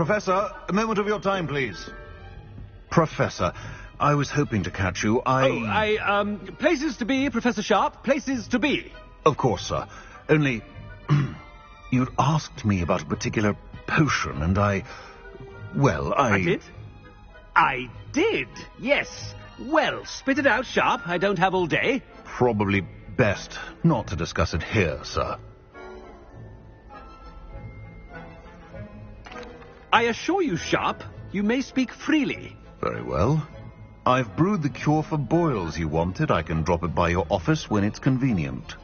Professor, a moment of your time, please. Professor, I was hoping to catch you. Places to be, Professor Sharp. Places to be. Of course, sir. Only, you'd asked me about a particular potion, and I did? I did, yes. Well, spit it out, Sharp. I don't have all day. Probably best not to discuss it here, sir. I assure you, Sharp, you may speak freely. Very well. I've brewed the cure for boils you wanted. I can drop it by your office when it's convenient.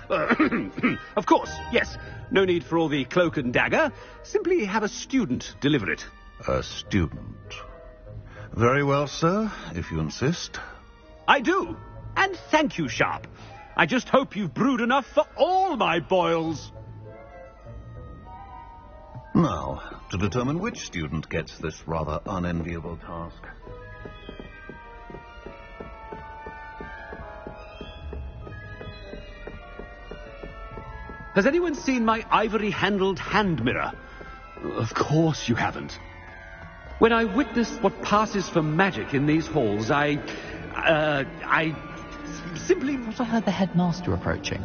Of course, yes. No need for all the cloak and dagger. Simply have a student deliver it. A student. Very well, sir, if you insist. I do. And thank you, Sharp. I just hope you've brewed enough for all my boils. Now, to determine which student gets this rather unenviable task. Has anyone seen my ivory-handled hand mirror? Of course you haven't. When I witness what passes for magic in these halls, I simply... I heard the headmaster approaching.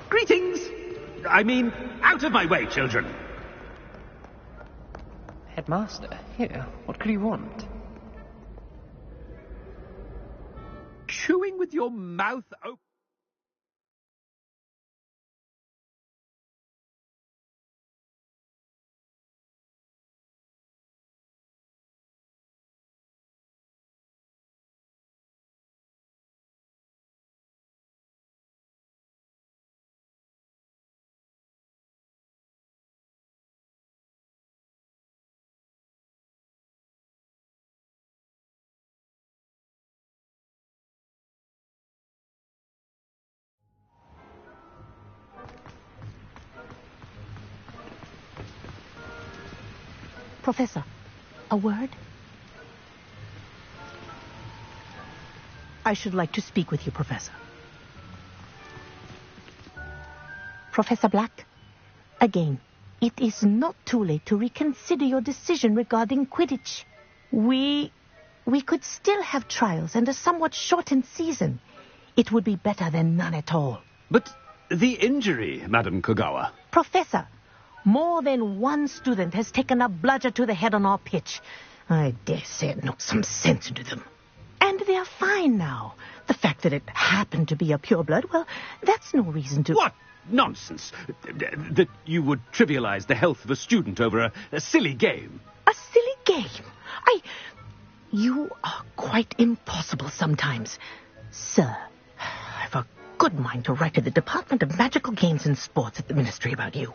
Greetings! I mean, out of my way, children! Headmaster, here, what could you want? Chewing with your mouth open. Professor, a word? I should like to speak with you, Professor. Professor Black, again, it is not too late to reconsider your decision regarding Quidditch. We could still have trials and a somewhat shortened season. It would be better than none at all. But the injury, Madam Kogawa. Professor, more than one student has taken a bludger to the head on our pitch. I dare say it knocked some sense into them. And they are fine now. The fact that it happened to be a pureblood, well, that's no reason to... What nonsense! That you would trivialize the health of a student over a silly game. A silly game? You are quite impossible sometimes. Sir, I've a good mind to write to the Department of Magical Games and Sports at the Ministry about you.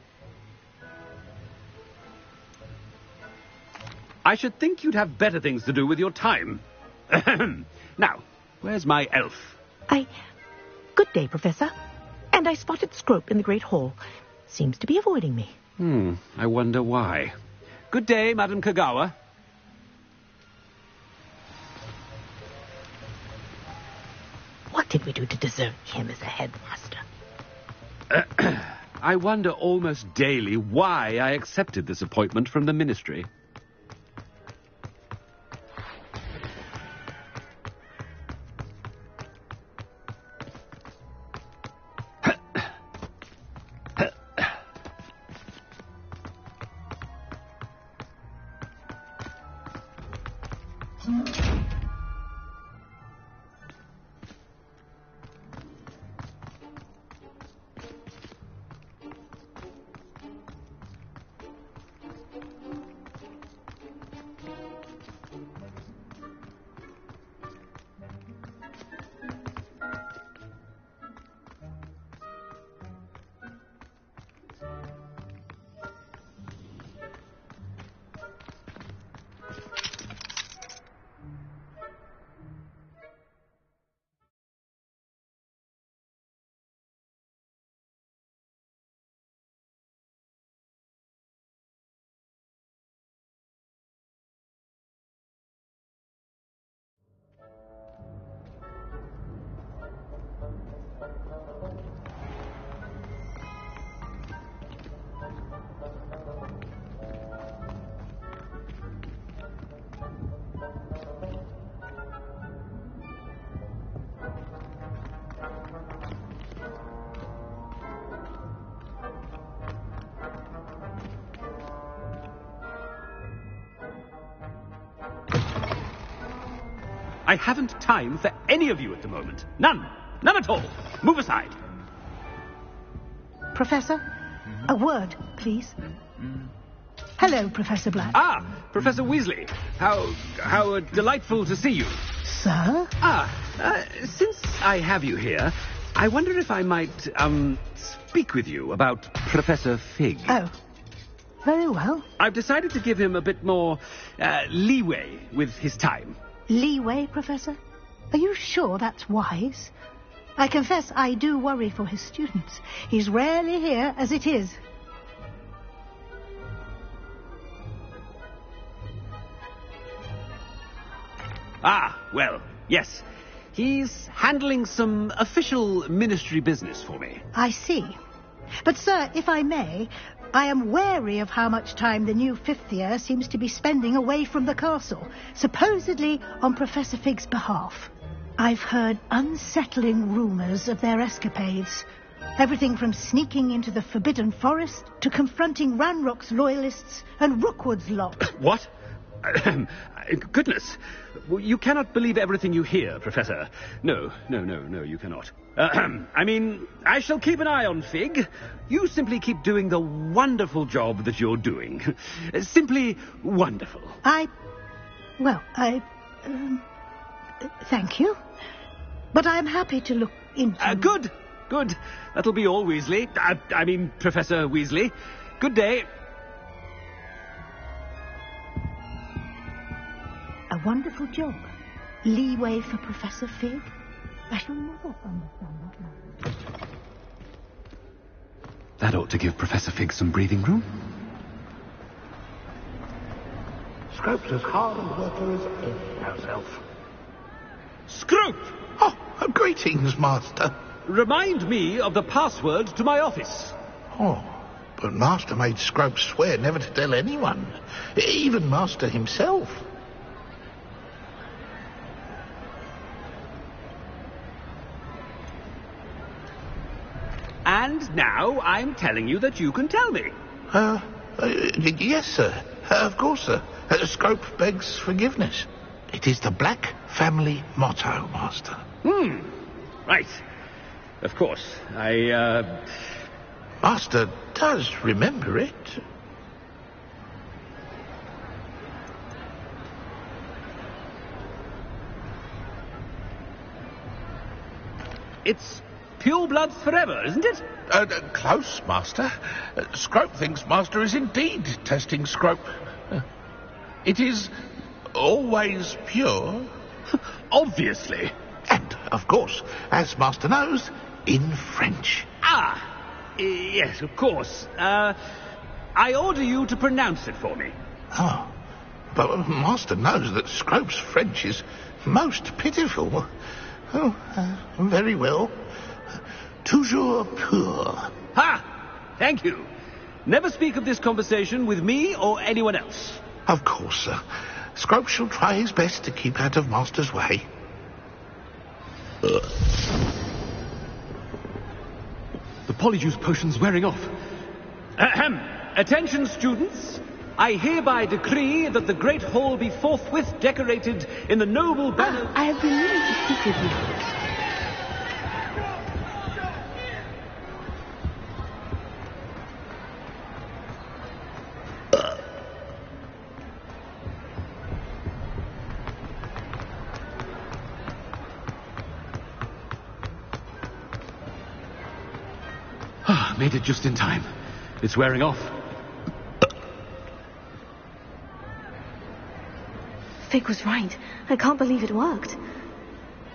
I should think you'd have better things to do with your time. Now, where's my elf? Good day, Professor. And I spotted Scrope in the Great Hall. Seems to be avoiding me. I wonder why. Good day, Madam Kogawa. What did we do to deserve him as a headmaster? I wonder almost daily why I accepted this appointment from the Ministry. I haven't time for any of you at the moment. None. None at all. Move aside. Professor, a word, please. Hello, Professor Black. Ah, Professor Weasley. How delightful to see you. Sir? Since I have you here, I wonder if I might, speak with you about Professor Fig. Oh, very well. I've decided to give him a bit more, leeway with his time. Leeway, Professor? Are you sure that's wise? I confess I do worry for his students. He's rarely here as it is. Ah, well, yes. He's handling some official ministry business for me. I see. But, sir, if I may, I am wary of how much time the new fifth year seems to be spending away from the castle, supposedly on Professor Fig's behalf. I've heard unsettling rumours of their escapades. Everything from sneaking into the Forbidden Forest to confronting Ranrock's loyalists and Rookwood's lot. What? Goodness. You cannot believe everything you hear, Professor. No, you cannot. I mean, I shall keep an eye on Fig. You simply keep doing the wonderful job that you're doing. Simply wonderful. Thank you. But I'm happy to look into... Good. That'll be all, Weasley. I mean, Professor Weasley. Good day. A wonderful job. Leeway for Professor Fig. I shall never understand that. That ought to give Professor Fig some breathing room. Scrope's as hard a worker as any house elf. Scrope! Oh, greetings, Master. Remind me of the password to my office. Oh, but Master made Scrope swear never to tell anyone, even Master himself. And now I'm telling you that you can tell me. Yes, sir. Of course, sir. Scrope begs forgiveness. It is the Black family motto, Master. Right. Of course. Master does remember it. It's pure bloods forever, isn't it? Close, Master. Scrope thinks Master is indeed testing Scrope. It is always pure. Obviously. And, of course, as Master knows, in French. Yes, of course. I order you to pronounce it for me. Oh, but Master knows that Scrope's French is most pitiful. Oh, very well. Toujours pur. Ha! Thank you. Never speak of this conversation with me or anyone else. Of course, sir. Scrope shall try his best to keep out of Master's way. The polyjuice potion's wearing off. Attention, students. I hereby decree that the Great Hall be forthwith decorated in the noble banner... I have been meaning to speak with you. Made it just in time. It's wearing off. Fig was right. I can't believe it worked.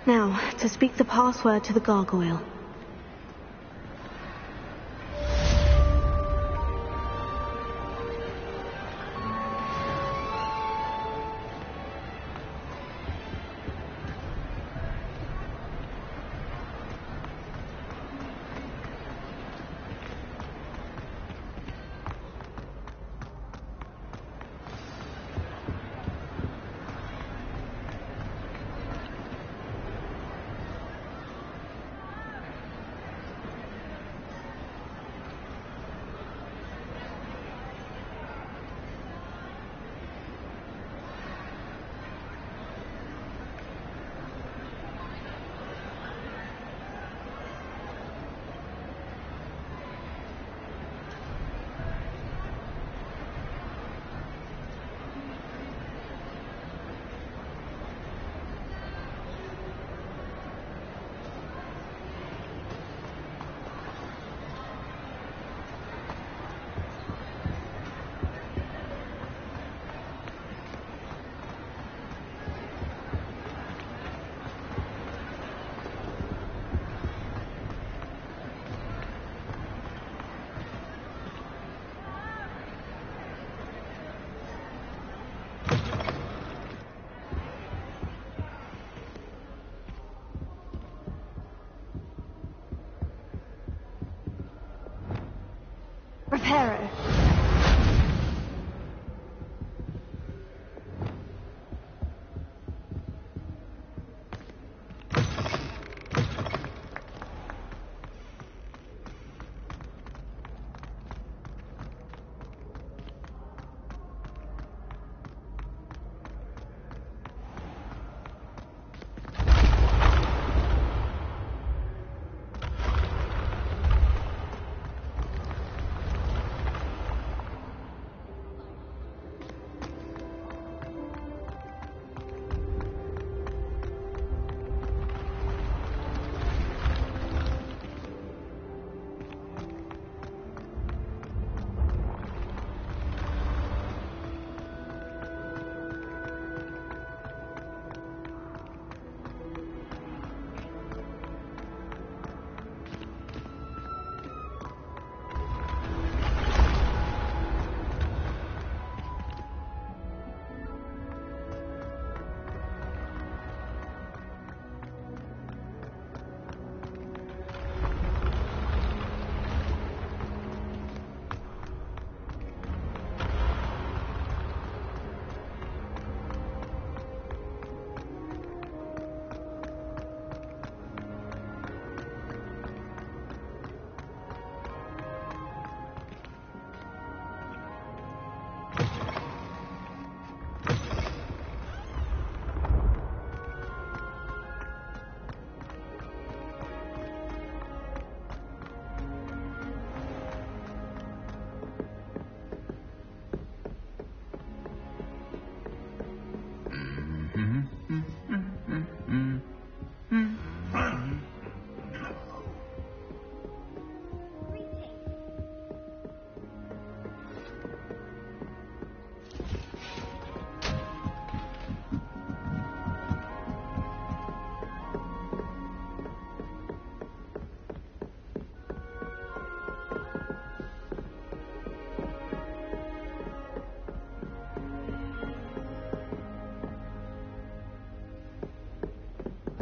Now, to speak the password to the gargoyle.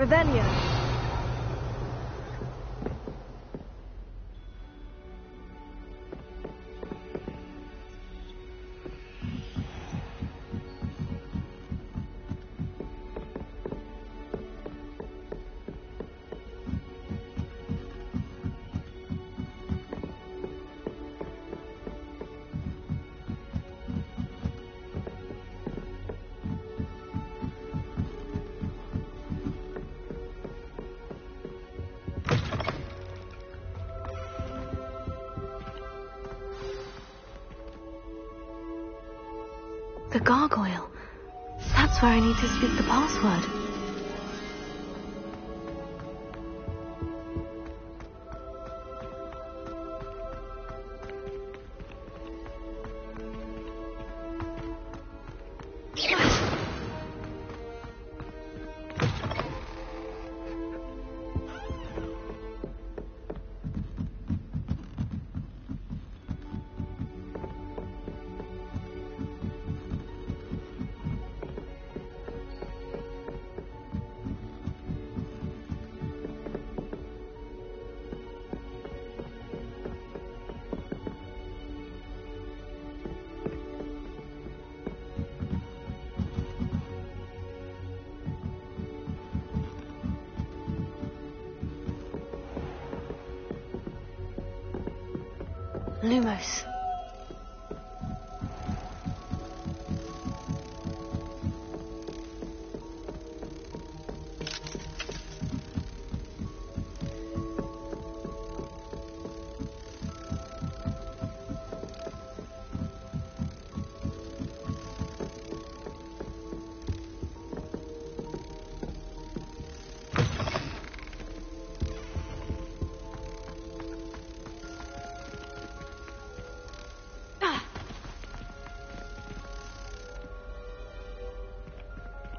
Revelio. The gargoyle. That's where I need to speak the password. Lumos.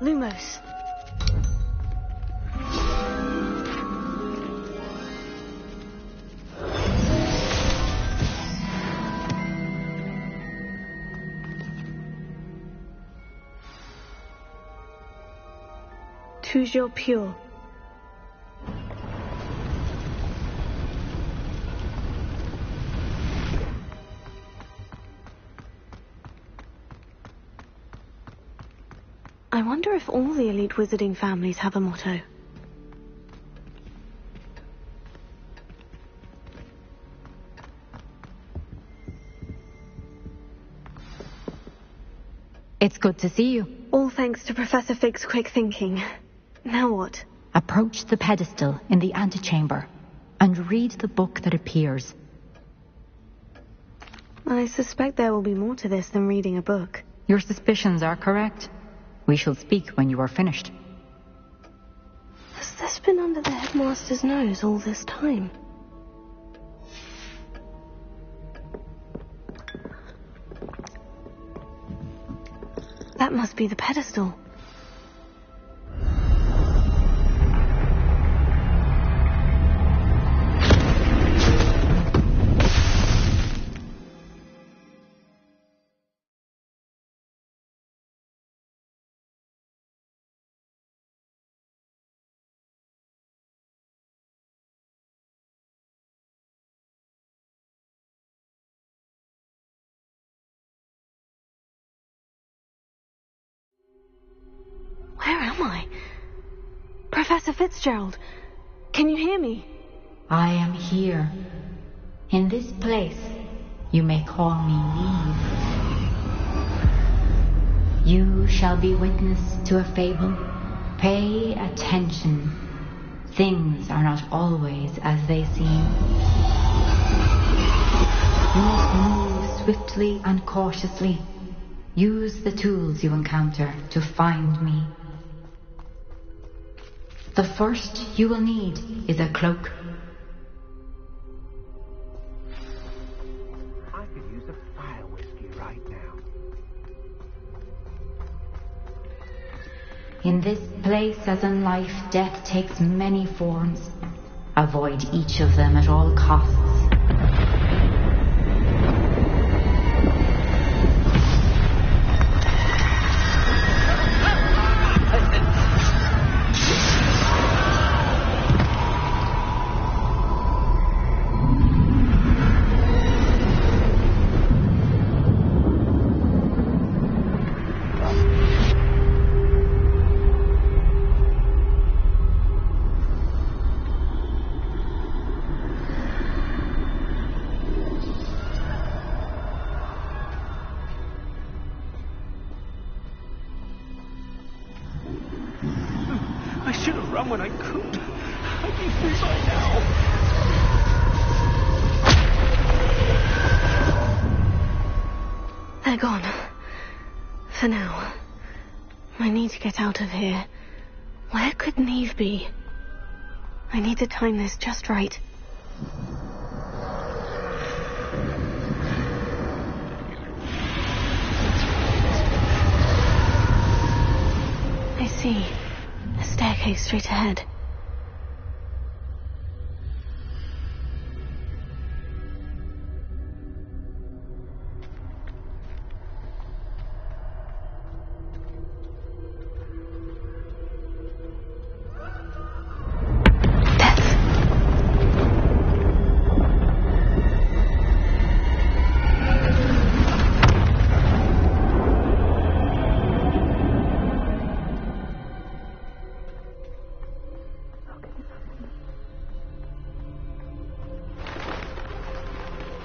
Lumos. Toujours pure. I wonder if all the elite wizarding families have a motto. It's good to see you. All thanks to Professor Fig's quick thinking. Now what? Approach the pedestal in the antechamber and read the book that appears. I suspect there will be more to this than reading a book. Your suspicions are correct. We shall speak when you are finished. Has this been under the headmaster's nose all this time? That must be the pedestal. Where am I? Professor Fitzgerald, can you hear me? I am here. In this place, you may call me Neve. You shall be witness to a fable. Pay attention. Things are not always as they seem. You must move swiftly and cautiously. Use the tools you encounter to find me. The first you will need is a cloak. I could use a fire whiskey right now. In this place, as in life, death takes many forms. Avoid each of them at all costs. run when I could. I'd be free by now. They're gone. For now. I need to get out of here. Where could Neve be? I need to time this just right. I see. A staircase straight ahead.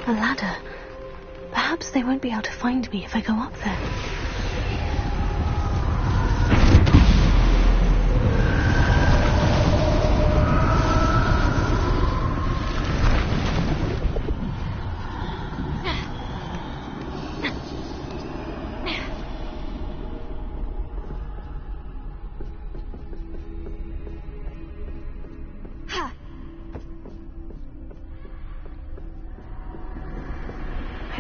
A ladder. Perhaps they won't be able to find me if I go up there.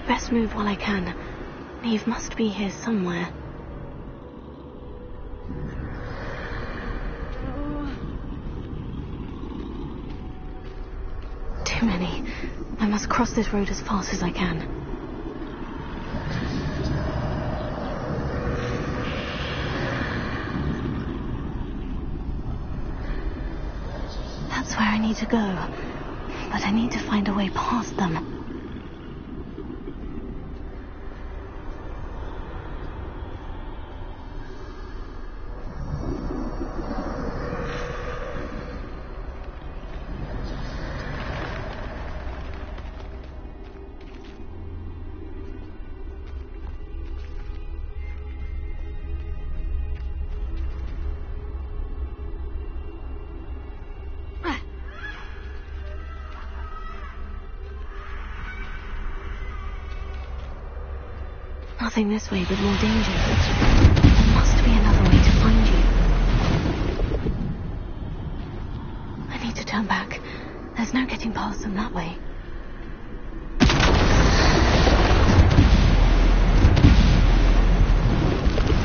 Best move while I can. Neve must be here somewhere. Too many. I must cross this road as fast as I can. That's where I need to go. But I need to find a way past them. Nothing this way but more danger. There must be another way to find you. I need to turn back. There's no getting past them that way.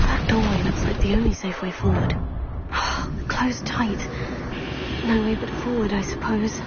That doorway looks like the only safe way forward. Closed tight. No way but forward, I suppose.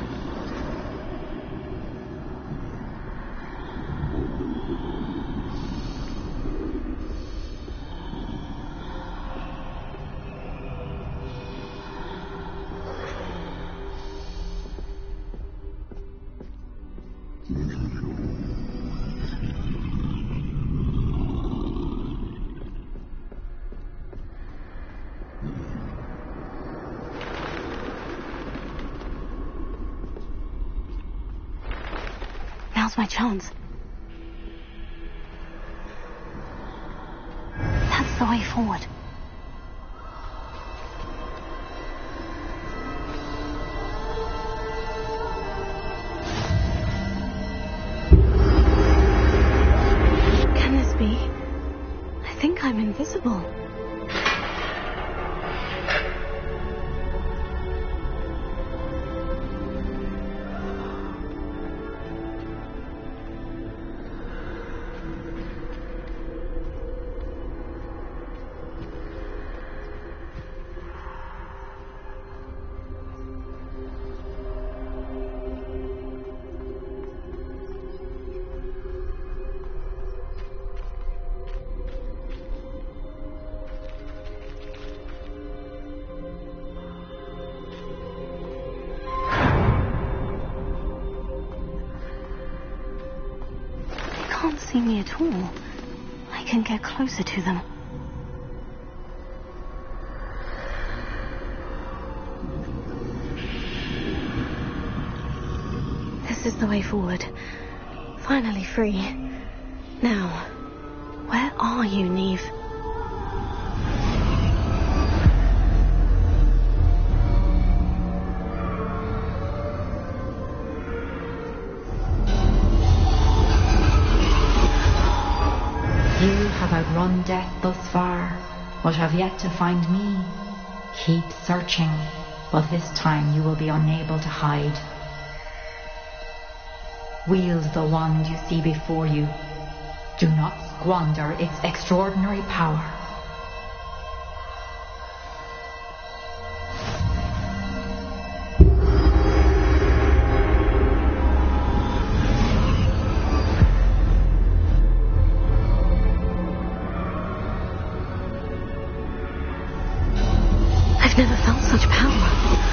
Now's my chance. That's the way forward. Can this be? I think I'm invisible. Can't see me at all. I can get closer to them. This is the way forward. Finally free. Now, where are you, Neve? run death thus far, but have yet to find me. Keep searching, but this time you will be unable to hide. Wield the wand you see before you. Do not squander its extraordinary power. I've never felt such power.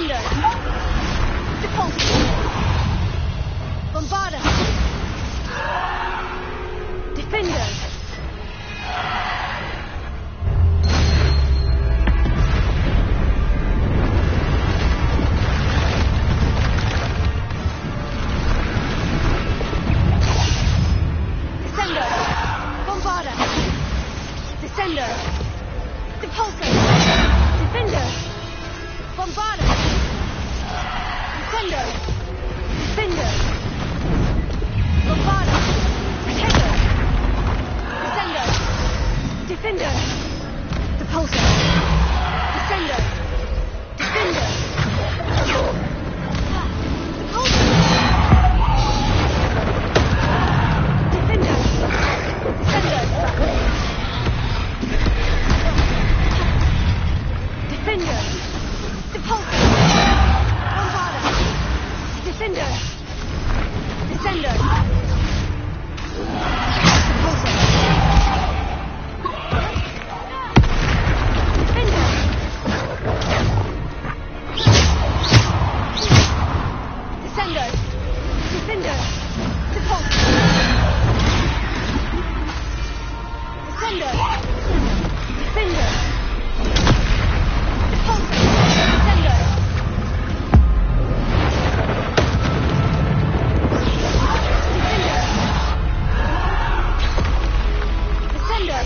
Defenders! Repulsors! Bombarders! Defenders! Descender! Repulsor! Defender! Bombarder! Descender! Defender! Bombarder! Protector! Descender! Defender! Repulsor! Descender! Defender! Repulsor! Defender! Descender! Defender! Repulsor! Bombarder! Defender! Descender! Repulsor! Defender! Descender! Defender! Repulsor! Descender! Defender!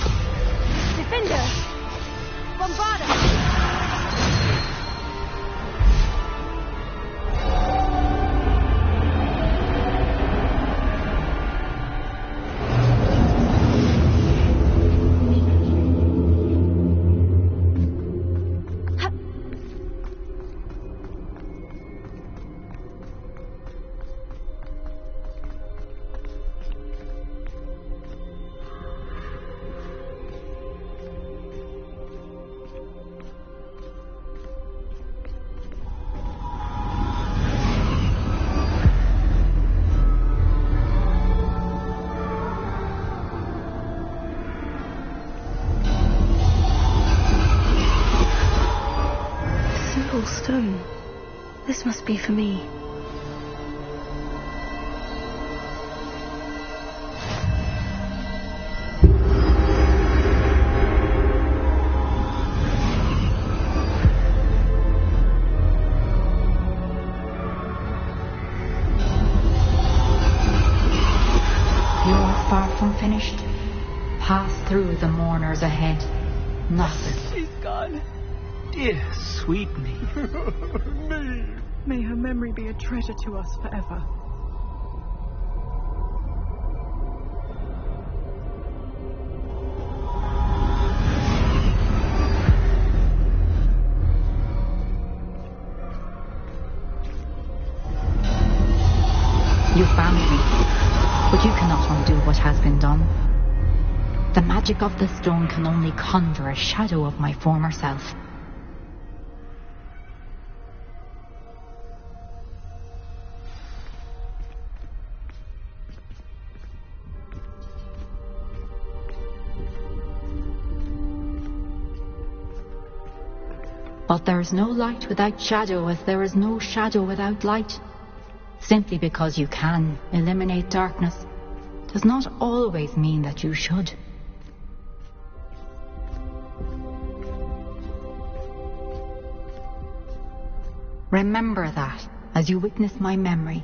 Defender! Bombarder! Stone. This must be for me. You're far from finished. Pass through the mourners ahead. Nothing. She's gone. Dear sweet me. May her memory be a treasure to us forever. You found me, but you cannot undo what has been done. The magic of the stone can only conjure a shadow of my former self. But there is no light without shadow, as there is no shadow without light. Simply because you can eliminate darkness does not always mean that you should. Remember that as you witness my memory.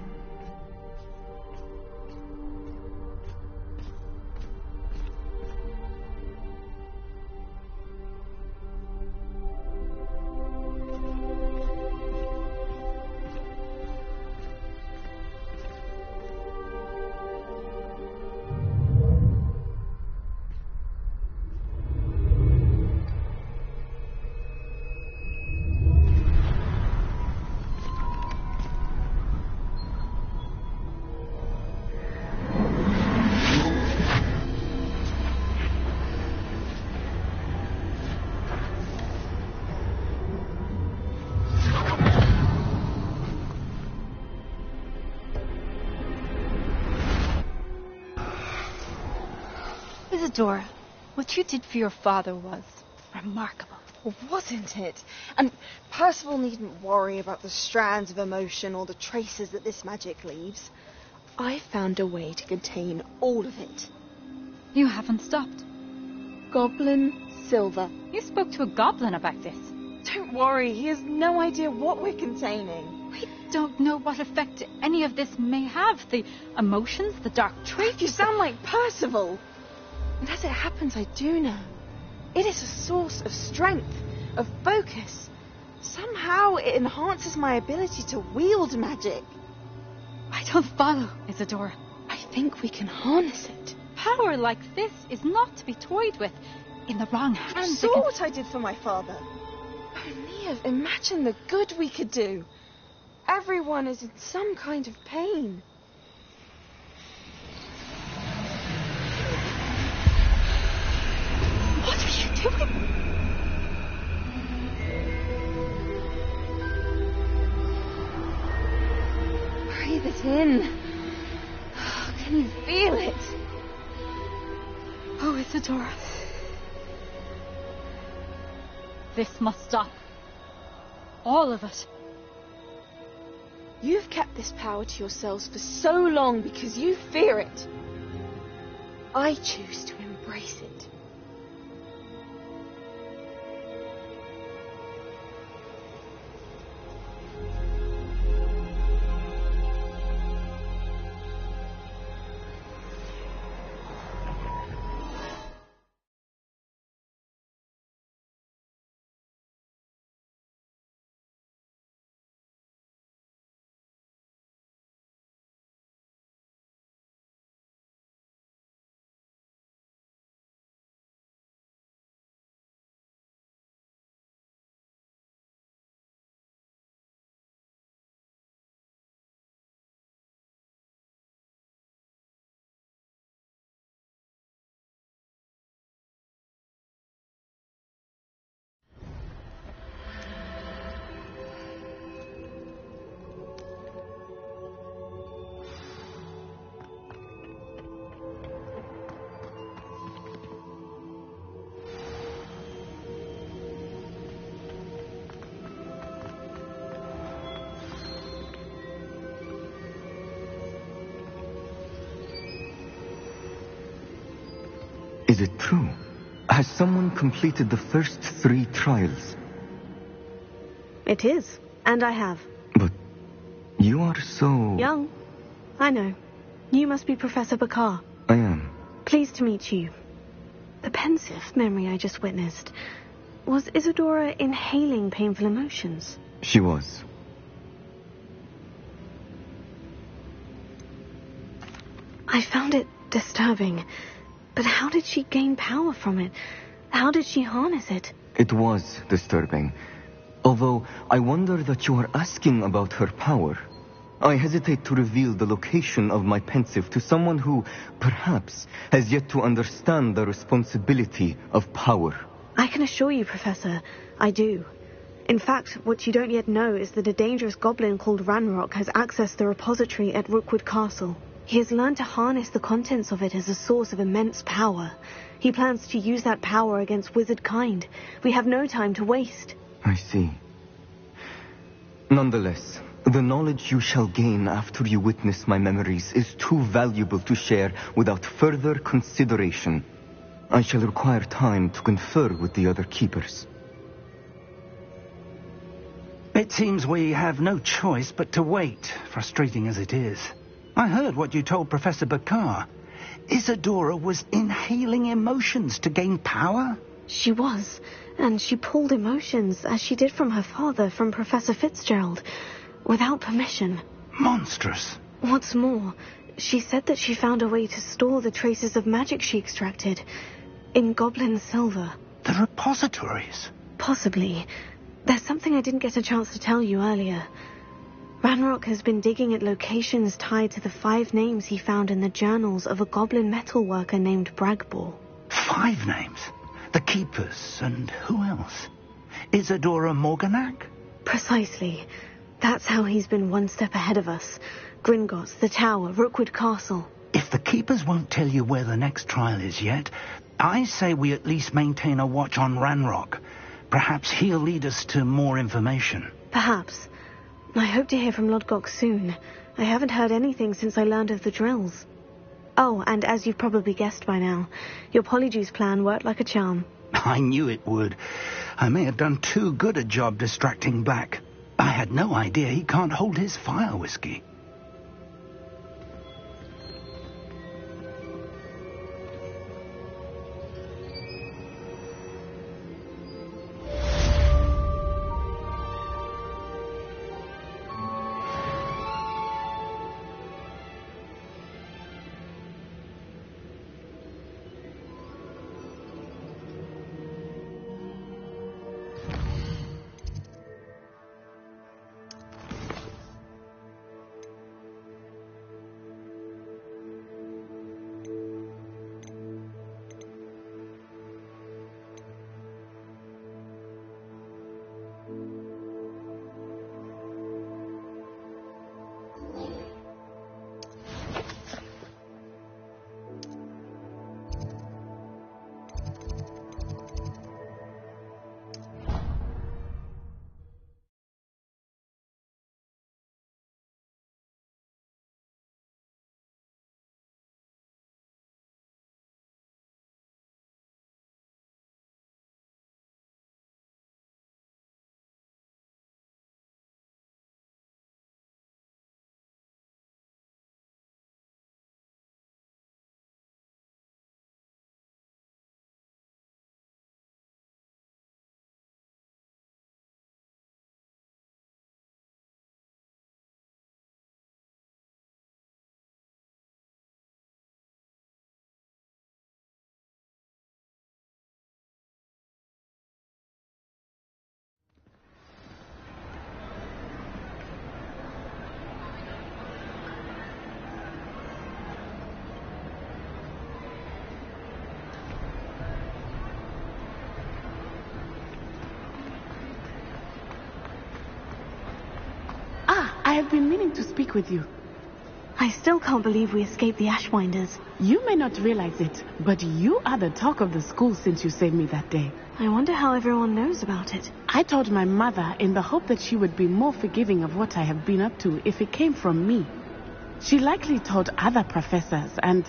Isadora, what you did for your father was remarkable. wasn't it? And Percival needn't worry about the strands of emotion or the traces that this magic leaves. I found a way to contain all of it. You haven't stopped. Goblin Silver. You spoke to a goblin about this. Don't worry, he has no idea what we're containing. We don't know what effect any of this may have. The emotions, the dark traits. You sound like Percival. And as it happens, I do know. It is a source of strength, of focus. Somehow it enhances my ability to wield magic. I don't follow, Isadora. I think we can harness it. Power like this is not to be toyed with. In the wrong hands. You saw what I did for my father. Oh, Neve, imagine the good we could do. Everyone is in some kind of pain. What are you doing? Breathe it in. Can you feel it? Oh, Isadora. This must stop. All of it. You've kept this power to yourselves for so long because you fear it. I choose to embrace it. Is it true? Has someone completed the first 3 trials? It is, and I have. But you are so... Young. I know. You must be Professor Bakar. I am. Pleased to meet you. The pensive memory I just witnessed. Was Isadora inhaling painful emotions? She was. I found it disturbing. But how did she gain power from it? How did she harness it? It was disturbing. Although I wonder that you are asking about her power. I hesitate to reveal the location of my pensive to someone who, perhaps, has yet to understand the responsibility of power. I can assure you, Professor, I do. In fact, what you don't yet know is that a dangerous goblin called Ranrock has accessed the repository at Rookwood Castle. He has learned to harness the contents of it as a source of immense power. He plans to use that power against wizard kind. We have no time to waste. I see. Nonetheless, the knowledge you shall gain after you witness my memories is too valuable to share without further consideration. I shall require time to confer with the other keepers. It seems we have no choice but to wait, frustrating as it is. I heard what you told Professor Bakar. Isadora was inhaling emotions to gain power? She was, and she pulled emotions, as she did from her father, from Professor Fitzgerald, without permission. Monstrous. What's more, she said that she found a way to store the traces of magic she extracted in goblin silver. The repositories? Possibly. There's something I didn't get a chance to tell you earlier. Ranrock has been digging at locations tied to the 5 names he found in the journals of a goblin metalworker named Bragbor. 5 names? The Keepers, and who else? Isadora Morganac? Precisely. That's how he's been one step ahead of us. Gringotts, the Tower, Rookwood Castle. If the Keepers won't tell you where the next trial is yet, I say we at least maintain a watch on Ranrock. Perhaps he'll lead us to more information. Perhaps. I hope to hear from Lodgok soon. I haven't heard anything since I learned of the drills. Oh, and as you've probably guessed by now, your Polyjuice plan worked like a charm. I knew it would. I may have done too good a job distracting Black. I had no idea he can't hold his fire whiskey. I have been meaning to speak with you. I still can't believe we escaped the Ashwinders. You may not realize it, but you are the talk of the school since you saved me that day. I wonder how everyone knows about it. I told my mother in the hope that she would be more forgiving of what I have been up to if it came from me. She likely told other professors, and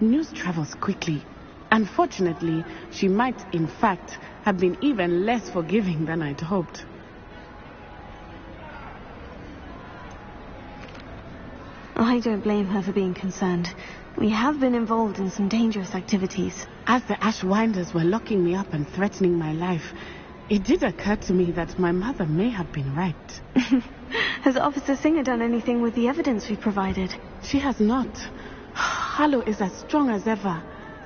news travels quickly. Unfortunately, she might, in fact, have been even less forgiving than I'd hoped. I don't blame her for being concerned. We have been involved in some dangerous activities. As the Ashwinders were locking me up and threatening my life, it did occur to me that my mother may have been right. Has Officer Singer done anything with the evidence we provided? She has not. Harlow is as strong as ever.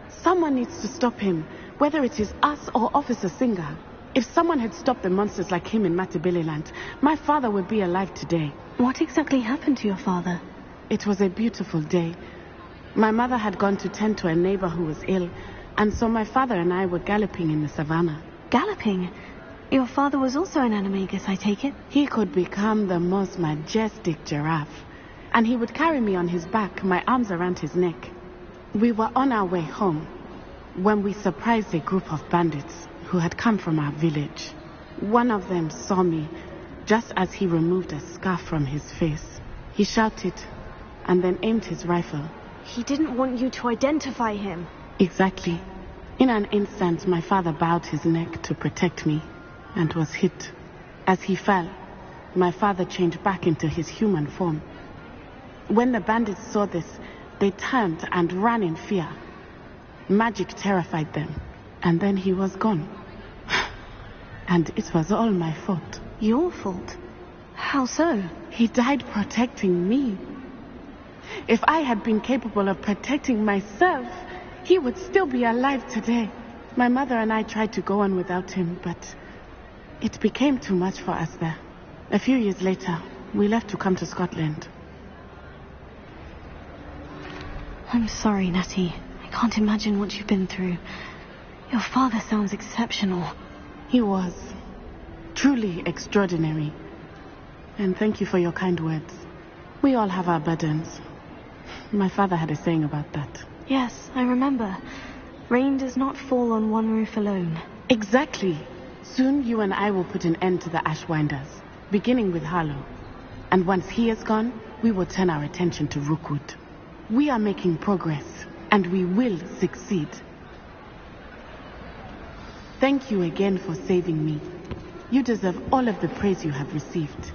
Someone needs to stop him, whether it is us or Officer Singer. If someone had stopped the monsters like him in Matabeleland, my father would be alive today. What exactly happened to your father? It was a beautiful day. My mother had gone to tend to a neighbor who was ill, and so my father and I were galloping in the savannah. Galloping? Your father was also an animagus, I take it? He could become the most majestic giraffe, and he would carry me on his back, my arms around his neck. We were on our way home when we surprised a group of bandits who had come from our village. One of them saw me just as he removed a scarf from his face. He shouted and then aimed his rifle. He didn't want you to identify him. Exactly. In an instant, my father bowed his neck to protect me and was hit. As he fell, my father changed back into his human form. When the bandits saw this, they turned and ran in fear. Magic terrified them, and then he was gone. And it was all my fault. Your fault? How so? He died protecting me. If I had been capable of protecting myself, he would still be alive today. My mother and I tried to go on without him, but it became too much for us there. A few years later, we left to come to Scotland. I'm sorry, Natty. I can't imagine what you've been through. Your father sounds exceptional. He was. Truly extraordinary. And thank you for your kind words. We all have our burdens. My father had a saying about that. Yes, I remember. Rain does not fall on one roof alone. Exactly. Soon you and I will put an end to the Ashwinders, beginning with Harlow. And once he is gone, we will turn our attention to Rookwood. We are making progress, and we will succeed. Thank you again for saving me. You deserve all of the praise you have received.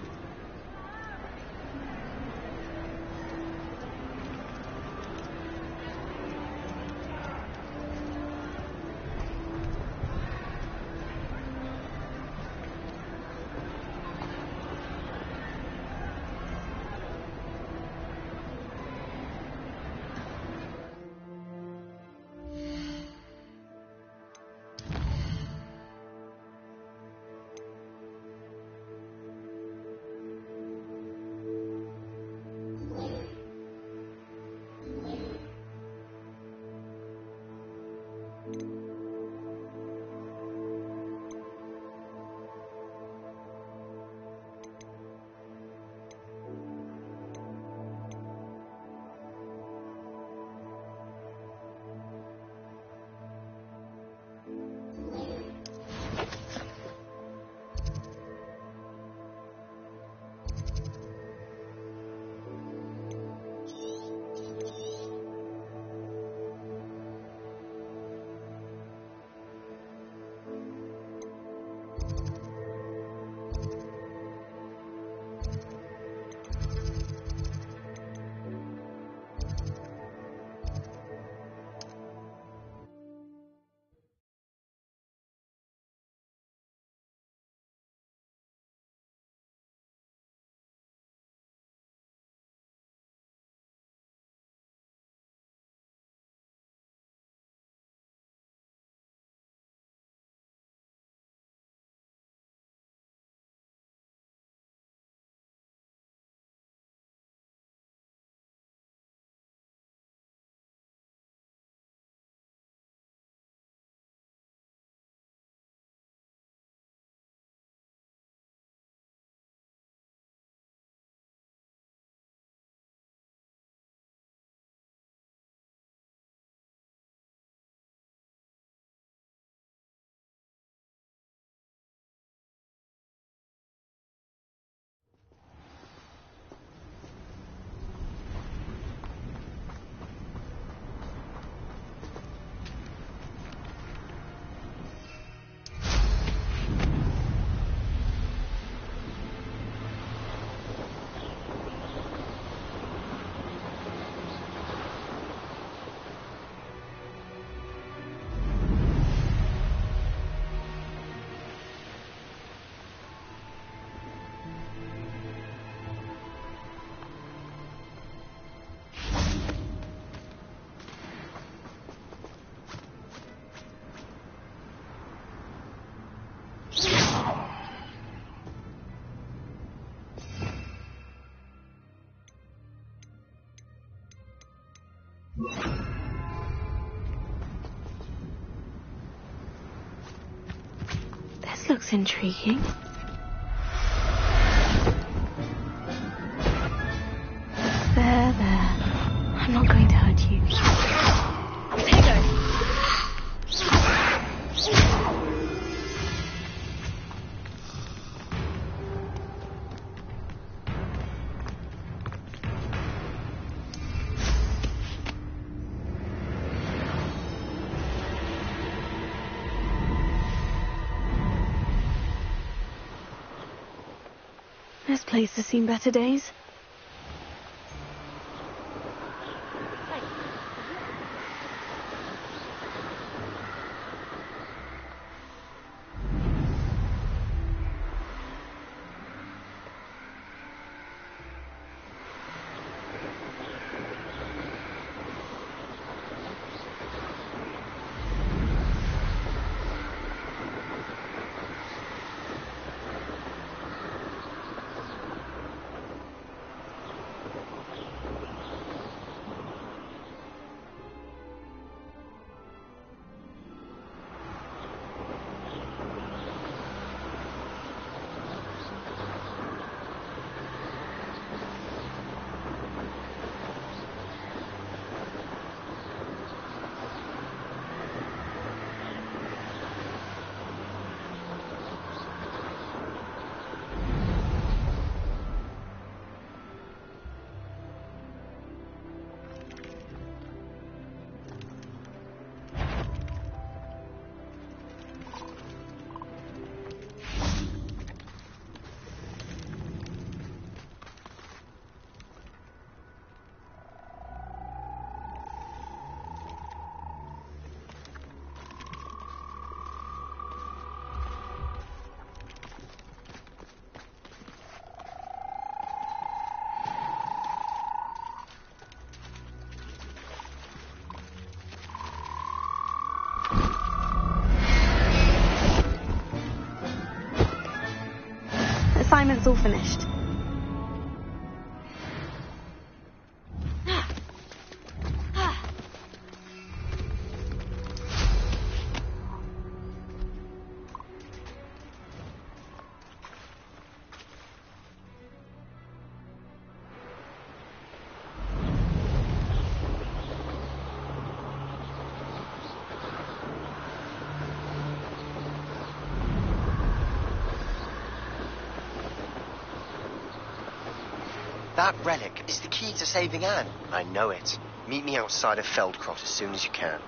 This looks intriguing. There. I'm not going to hurt you. There you go. This place has seen better days. finished. That relic is the key to saving Anne. I know it. Meet me outside of Feldcroft as soon as you can.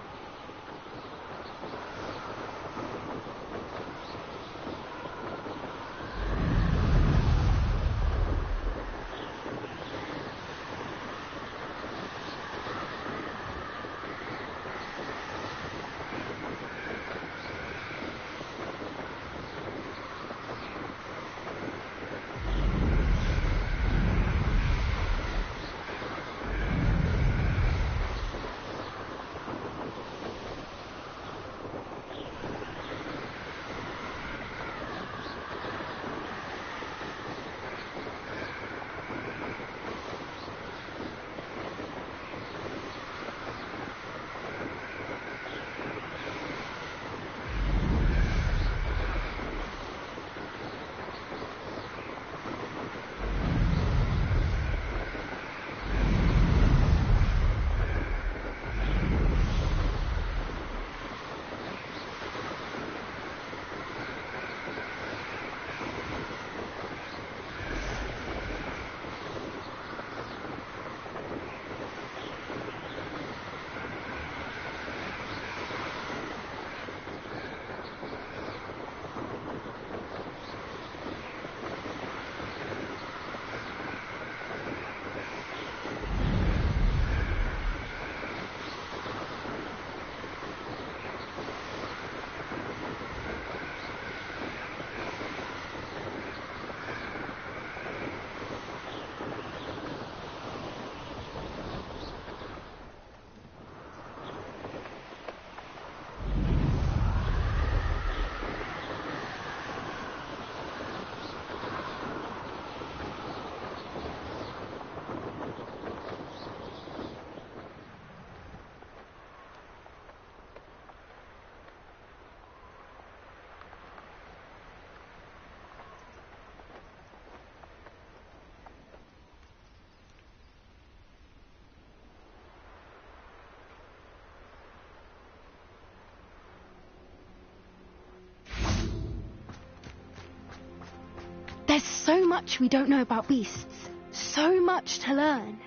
There's so much we don't know about beasts. So much to learn.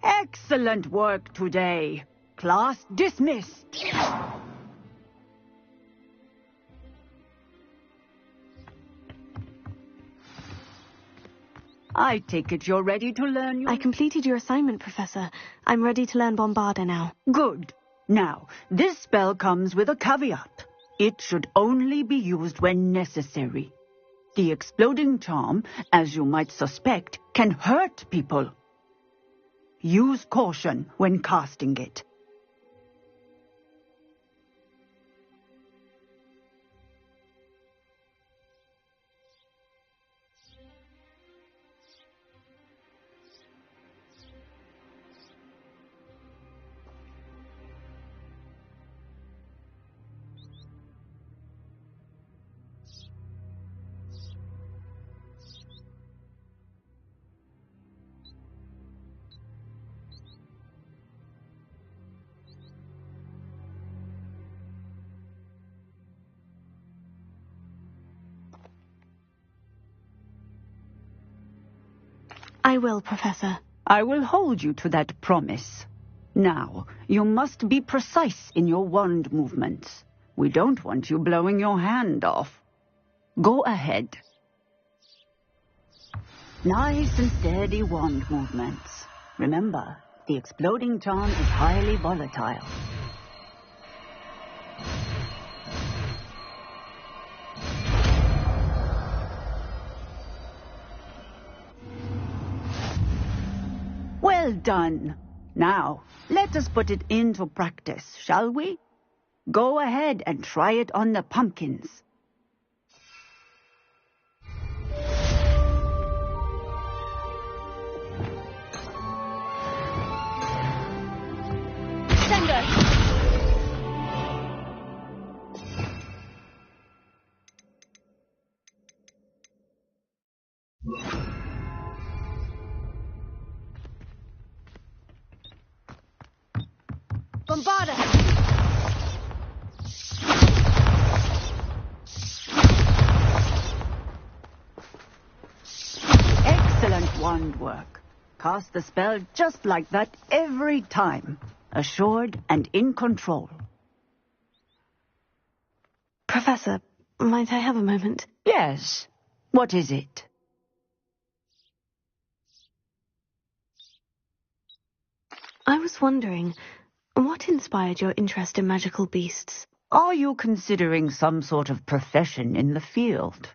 Excellent work today. Class dismissed. I take it you're ready to learn your... I completed your assignment, Professor. I'm ready to learn Bombarda now. Good. Now, this spell comes with a caveat. It should only be used when necessary. The exploding charm, as you might suspect, can hurt people. Use caution when casting it. I will, Professor. I will hold you to that promise. Now, you must be precise in your wand movements. We don't want you blowing your hand off. Go ahead. Nice and steady wand movements. Remember, The exploding charm is highly volatile. Well done. Now, let us put it into practice, shall we? Go ahead and try it on the pumpkins. Bombarda! Excellent wand work. Cast the spell just like that every time. Assured and in control. Professor, might I have a moment? Yes. What is it? I was wondering, what inspired your interest in magical beasts? Are you considering some sort of profession in the field?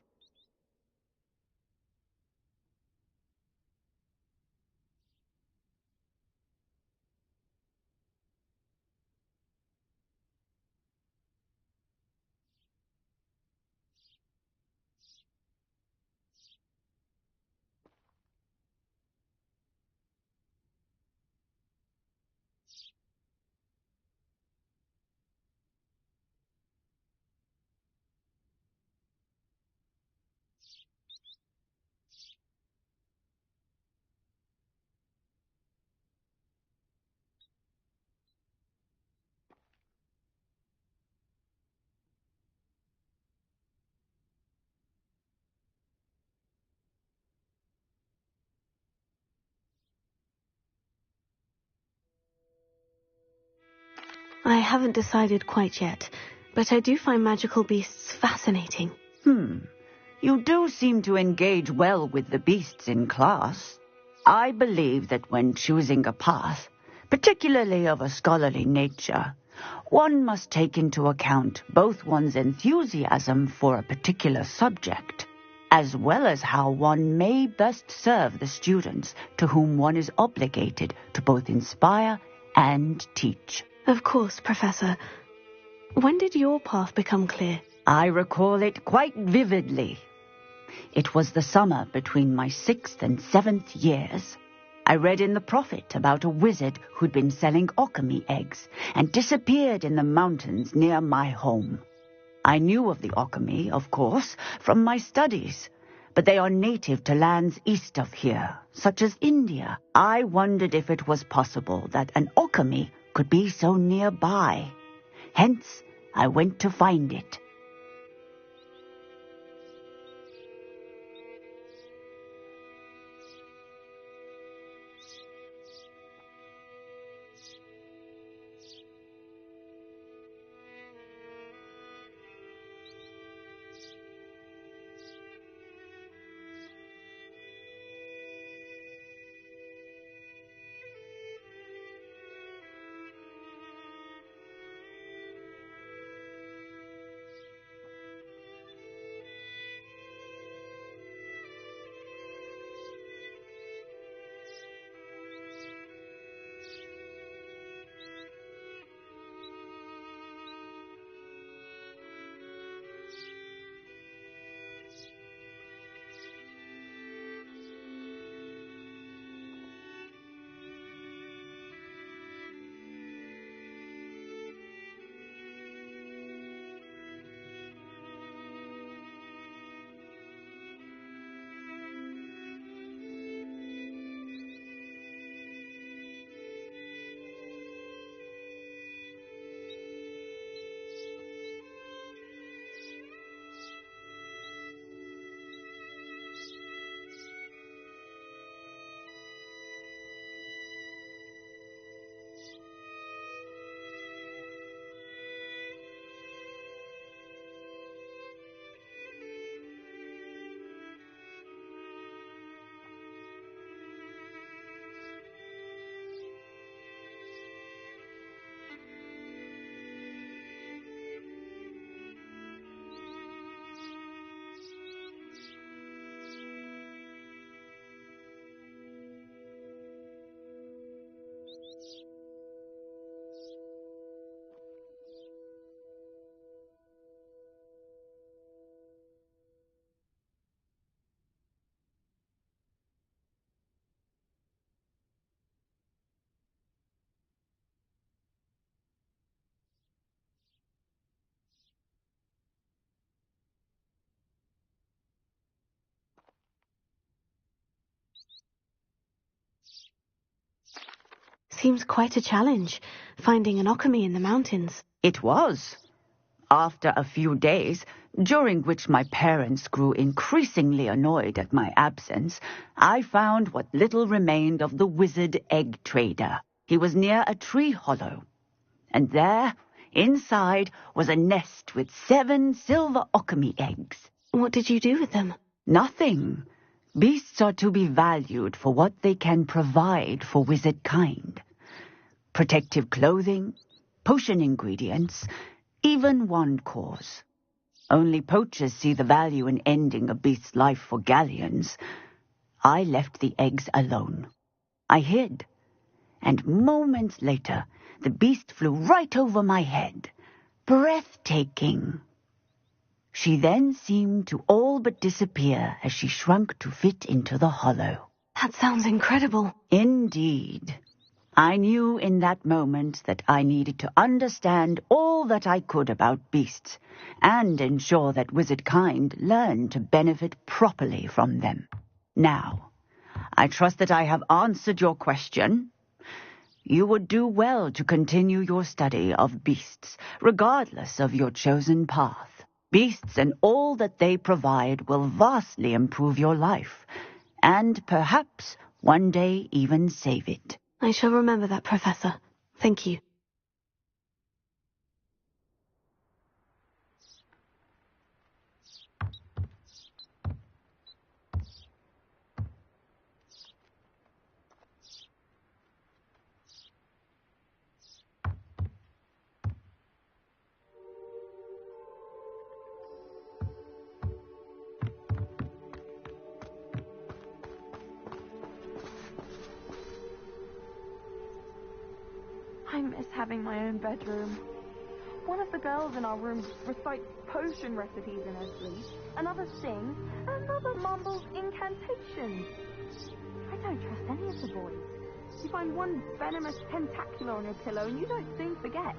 I haven't decided quite yet, but I do find magical beasts fascinating. You do seem to engage well with the beasts in class. I believe that when choosing a path, particularly of a scholarly nature, one must take into account both one's enthusiasm for a particular subject, as well as how one may best serve the students to whom one is obligated to both inspire and teach. Of course, Professor. When did your path become clear? I recall it quite vividly. It was the summer between my 6th and 7th years. I read in the Prophet about a wizard who'd been selling alchemy eggs and disappeared in the mountains near my home. I knew of the alchemy, of course, from my studies, but they are native to lands east of here, such as India. I wondered if it was possible that an alchemy could be so nearby. Hence, I went to find it. Seems quite a challenge, finding an Occamy in the mountains. It was. After a few days, during which my parents grew increasingly annoyed at my absence, I found what little remained of the wizard egg trader. He was near a tree hollow. And there, inside, was a nest with 7 silver Occamy eggs. What did you do with them? Nothing. Beasts are to be valued for what they can provide for wizard kind. Protective clothing, potion ingredients, even wand cores. Only poachers see the value in ending a beast's life for galleons. I left the eggs alone. I hid, and moments later, the beast flew right over my head. Breathtaking. She then seemed to all but disappear as she shrunk to fit into the hollow. That sounds incredible. Indeed. I knew in that moment that I needed to understand all that I could about beasts and ensure that wizard kind learned to benefit properly from them. Now, I trust that I have answered your question. You would do well to continue your study of beasts, regardless of your chosen path. Beasts and all that they provide will vastly improve your life, and perhaps one day even save it. I shall remember that, Professor. Thank you. I miss having my own bedroom. One of the girls in our room recites potion recipes in her sleep, another sings, and another mumbles incantations. I don't trust any of the boys. You find one venomous tentacular on your pillow and you don't soon forget.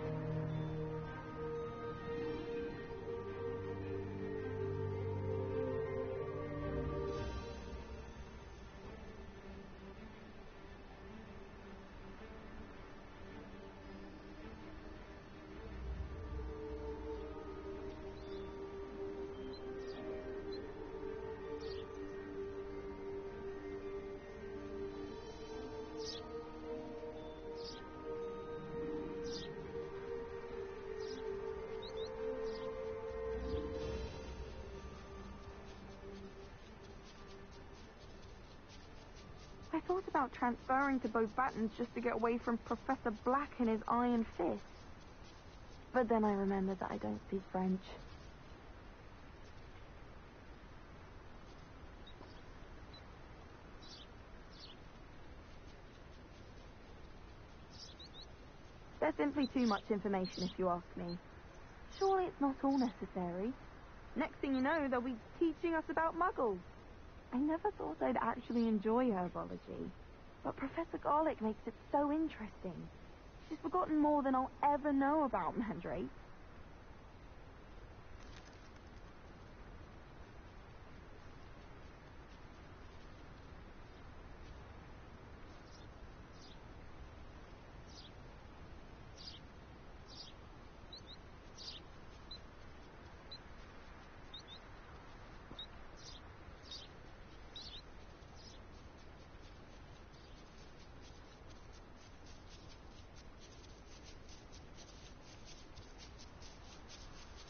I thought about transferring to Beauxbatons just to get away from Professor Black and his iron fist. But then I remembered that I don't speak French. There's simply too much information if you ask me. Surely it's not all necessary. Next thing you know, they'll be teaching us about muggles. I never thought I'd actually enjoy herbology, but Professor Garlick makes it so interesting. She's forgotten more than I'll ever know about mandrakes.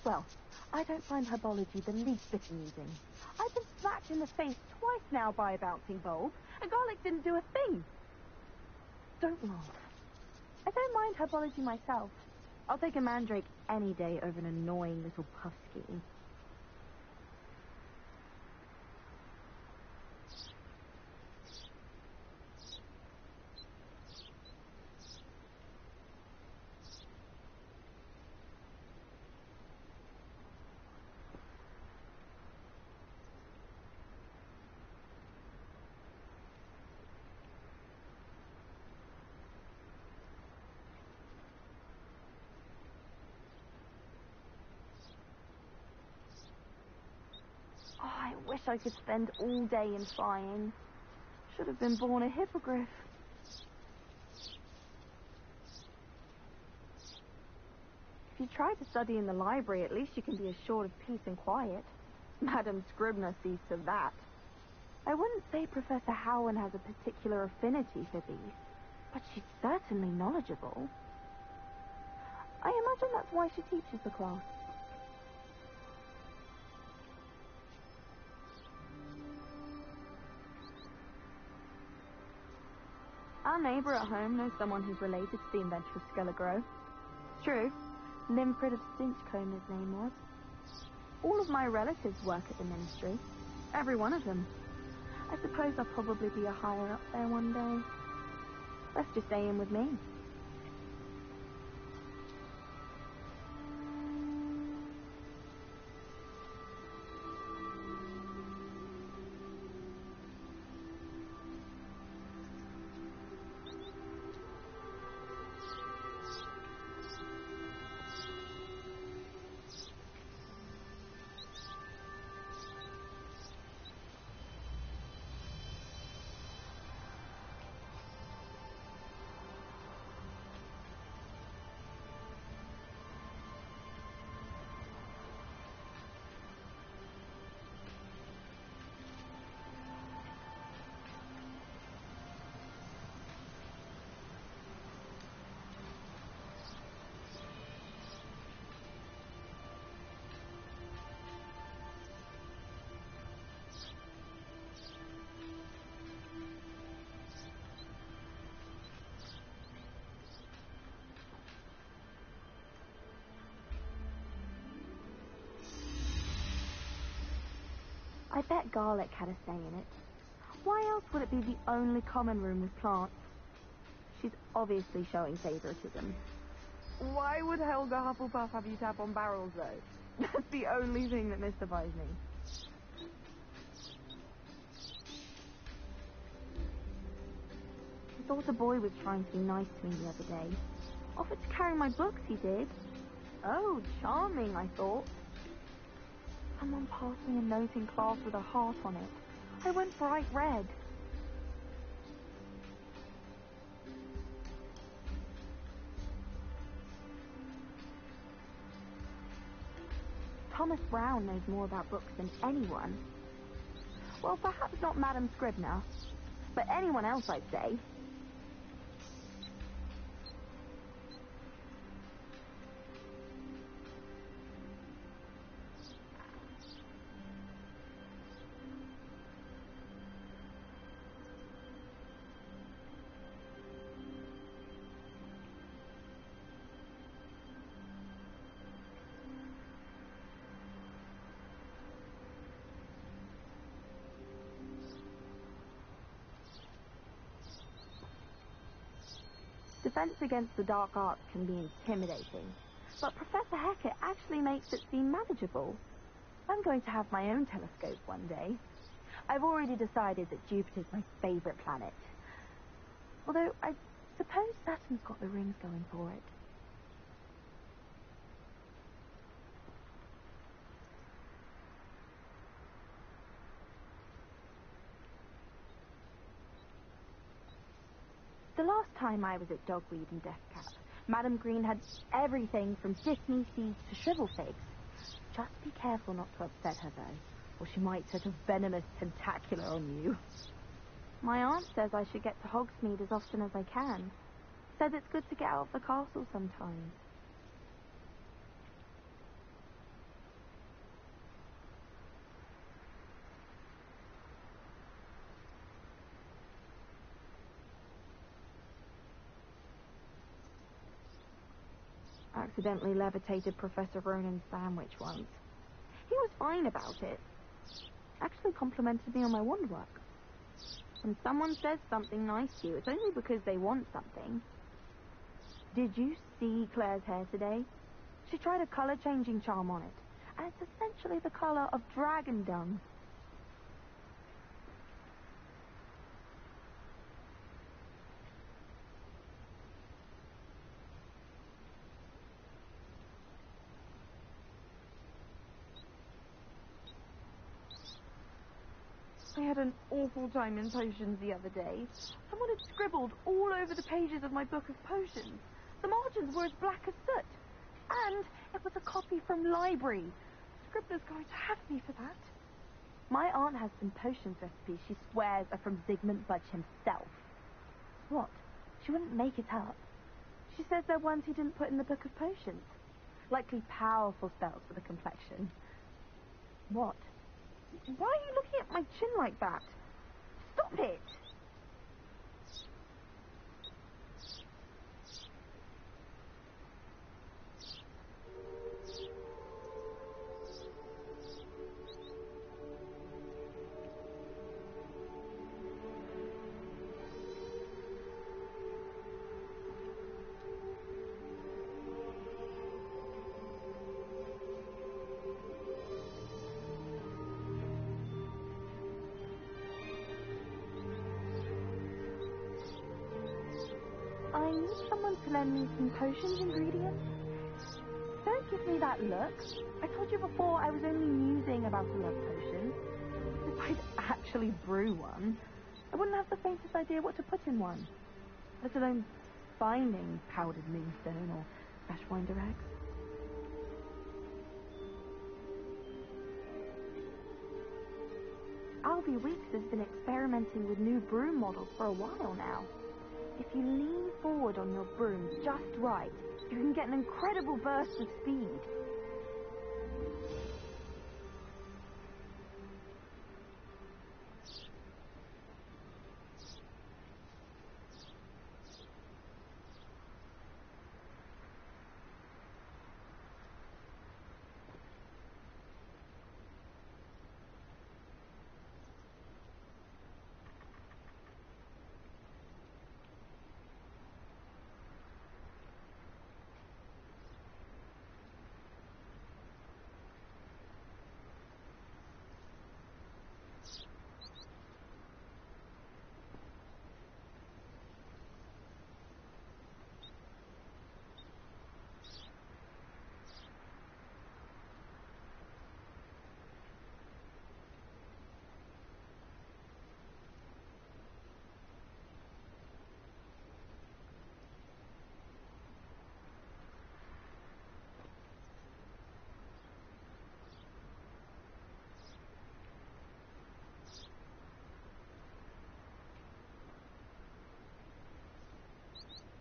Well, I don't find herbology the least bit amusing. I've been smacked in the face twice now by a bouncing bulb, and Garlic didn't do a thing. Don't laugh. I don't mind herbology myself. I'll take a mandrake any day over an annoying little pusky. Oh, I wish I could spend all day in flying. Should have been born a hippogriff. If you try to study in the library, at least you can be assured of peace and quiet. Madame Scribner sees to that. I wouldn't say Professor Howland has a particular affinity for these, but she's certainly knowledgeable. I imagine that's why she teaches the class. Our neighbour at home knows someone who's related to the inventor of Skelegro. It's true. Limfrid of Stinchcombe his name was. All of my relatives work at the ministry. Every one of them. I suppose I'll probably be a higher up there one day. Let's just stay in with me. I bet garlic had a say in it. Why else would it be the only common room with plants? She's obviously showing favoritism. Why would Helga Hufflepuff have you tap on barrels, though? That's the only thing that mystifies me. I thought a boy was trying to be nice to me the other day. Offered to carry my books, he did. Oh, charming, I thought. Someone passed me a note in class with a heart on it. I went bright red. Thomas Brown knows more about books than anyone. Well, perhaps not Madame Scribner, but anyone else, I'd say. Defense against the dark arts can be intimidating, but Professor Hecat actually makes it seem manageable. I'm going to have my own telescope one day. I've already decided that Jupiter's my favourite planet. Although, I suppose Saturn's got the rings going for it. The last time I was at Dogweed and Deathcap, Madam Green had everything from Disney seeds to shrivel figs. Just be careful not to upset her, though, or she might set a venomous tentacular on you. My aunt says I should get to Hogsmeade as often as I can. Says it's good to get out of the castle sometimes. Accidentally levitated Professor Ronan's sandwich once. He was fine about it. Actually complimented me on my wand work. When someone says something nice to you, it's only because they want something. Did you see Claire's hair today? She tried a colour-changing charm on it, and it's essentially the colour of dragon dung. I had an awful time in potions the other day. Someone had scribbled all over the pages of my book of potions. The margins were as black as soot. And it was a copy from library. Scribbler's going to have me for that. My aunt has some potions recipes she swears are from Zygmunt Budge himself. What? She wouldn't make it up. She says they're ones he didn't put in the Book of Potions. Likely powerful spells for the complexion. What? Why are you looking at my chin like that? Stop it! I need someone to lend me some potions ingredients. Don't give me that look. I told you before I was only musing about a love potion. If I'd actually brew one, I wouldn't have the faintest idea what to put in one, let alone finding powdered moonstone or fresh winder eggs. Albie Weeks has been experimenting with new broom models for a while now. If you lean forward on your broom just right, you can get an incredible burst of speed.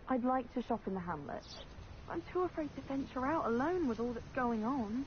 I'd like to shop in the hamlet. I'm too afraid to venture out alone with all that's going on.